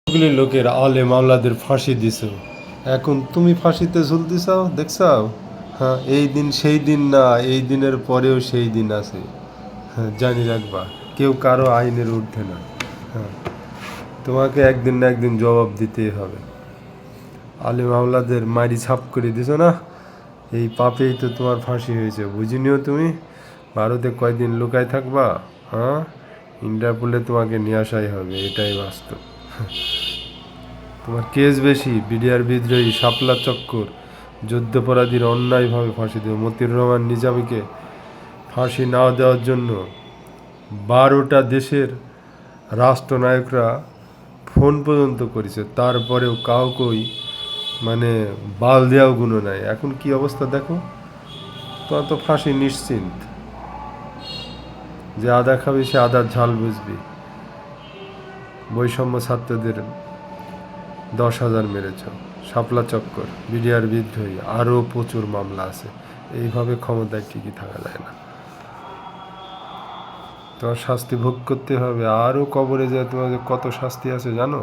এগুলি লোকের আলেম আওলাদের ফাঁসি দিছ, এখন তুমি ফাঁসিতে ঝুলতেছাও দেখছাও। হ্যাঁ, এই দিন সেই দিন না, এই দিনের পরেও সেই দিন আছে। হ্যাঁ, জানি রাখবা, কেউ কারো আইনের ঊর্ধ্বে না। হ্যাঁ, তোমাকে একদিন না একদিন জবাব দিতেই হবে। আলেম আওলাদের মারি ছাপ করে দিছো না, এই পাপেই তো তোমার ফাঁসি হয়েছে। বুঝিনিও তুমি ভারতে কয়দিন লুকায় থাকবা? হ্যাঁ, ইন্টারপোলে তোমাকে নিয়ে আসাই হবে, এটাই বাস্তব। তোমার কেস বেশি, বিডিআর বিদ্রোহী, শাপলা চক্কর, যুদ্ধাপরাধীর অন্যায়ভাবে ফাঁসি দেবে। মতিউর রহমান নিজামীকে ফাঁসি না দেওয়ার জন্য 12টা দেশের রাষ্ট্রনায়করা ফোন পর্যন্ত করেছে, তারপরেও কাউকেই মানে বাল দেওয়াও গুণো নাই। এখন কি অবস্থা দেখো, তোমার তো ফাঁসি নিশ্চিন্ত। যে আদা খাবি সে আদার ঝাল বুঝবি। বৈষম্য ছাত্রদের 10,000 মেরেছ, শাপলা চক্কর, বিডিআর বিদ্রোহী, আরও প্রচুর মামলা আছে। এইভাবে ক্ষমতায় টিকে থাকা যায় না, তোমার শাস্তি ভোগ করতে হবে। আরও কবরে যায় তোমাদের কত শাস্তি আছে জানো?